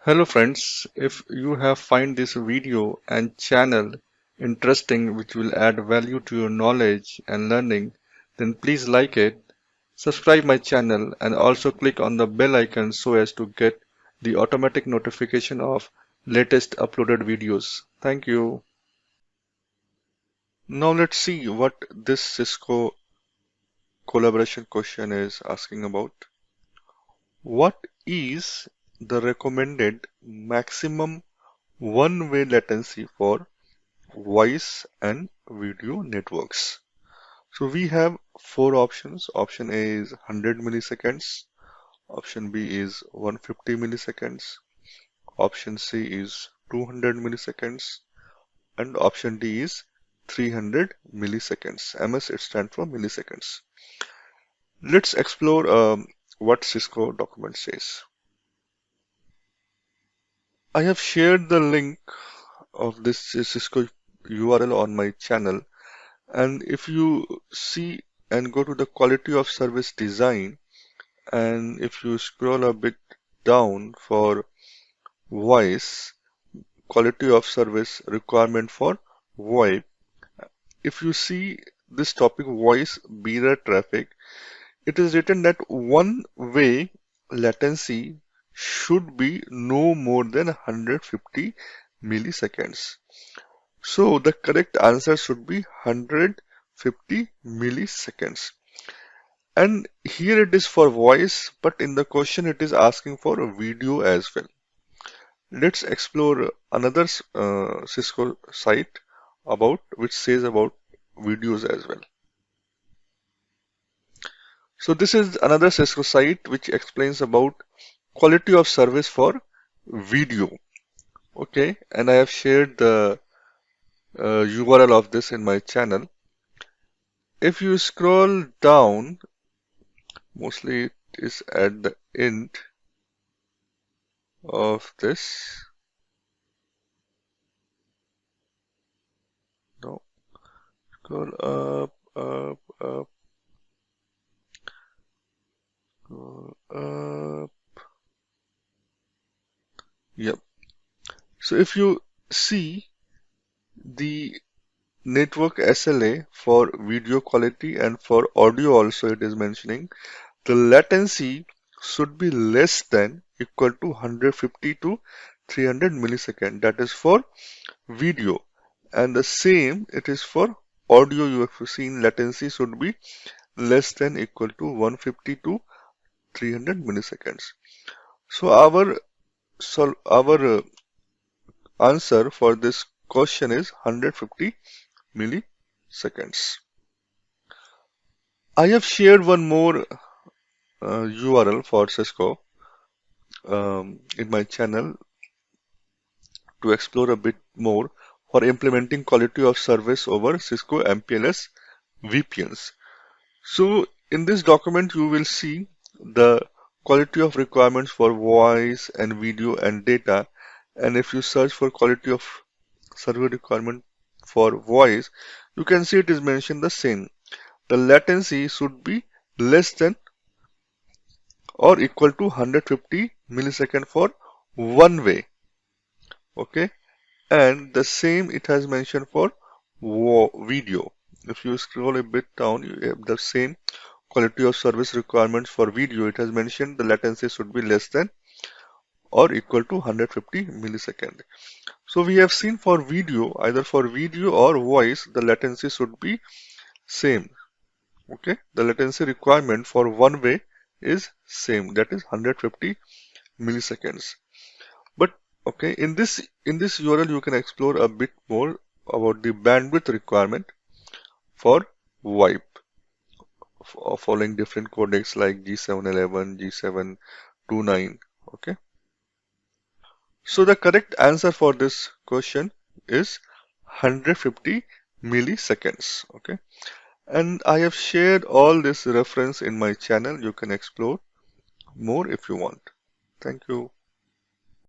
Hello friends, if you have find this video and channel interesting which will add value to your knowledge and learning, then please like it, subscribe my channel and also click on the bell icon so as to get the automatic notification of latest uploaded videos. Thank you. Now let's see what this Cisco collaboration question is asking about. What is the recommended maximum one-way latency for voice and video networks? So we have four options. Option A is 100 milliseconds. Option B is 150 milliseconds. Option C is 200 milliseconds. And option D is 300 milliseconds. MS it stands for milliseconds. Let's explore what Cisco document says. I have shared the link of this Cisco URL on my channel. And if you see and go to the quality of service design, and if you scroll a bit down for voice, quality of service requirement for VoIP, if you see this topic voice bearer traffic, it is written that one-way latency should be no more than 150 milliseconds. So the correct answer should be 150 milliseconds. And here it is for voice, but in the question it is asking for a video as well. Let's explore another Cisco site about which says about videos as well. So this is another Cisco site which explains about quality of service for video. Okay, and I have shared the URL of this in my channel. If you scroll down, mostly it is at the end of this. No, scroll up, up, scroll up. Yep. So if you see the network SLA for video quality and for audio also it is mentioning the latency should be less than equal to 150 to 300 millisecond. That is for video, and the same it is for audio. You have seen latency should be less than equal to 150 to 300 milliseconds. So our answer for this question is 150 milliseconds. I have shared one more URL for Cisco in my channel to explore a bit more for implementing quality of service over Cisco MPLS VPNs. So in this document you will see the quality of requirements for voice and video and data, and if you search for quality of service requirement for voice, you can see it is mentioned the same. The latency should be less than or equal to 150 millisecond for one way. Okay, and the same it has mentioned for video. If you scroll a bit down, you have the same quality of service requirements for video. It has mentioned the latency should be less than or equal to 150 millisecond. So we have seen for video, either for video or voice, the latency should be same. Okay, the latency requirement for one way is same, that is 150 milliseconds. But okay, in this URL you can explore a bit more about the bandwidth requirement for VoIP following different codecs like G711, G729. Okay, so the correct answer for this question is 150 milliseconds. Okay, and I have shared all this reference in my channel. You can explore more if you want. Thank you.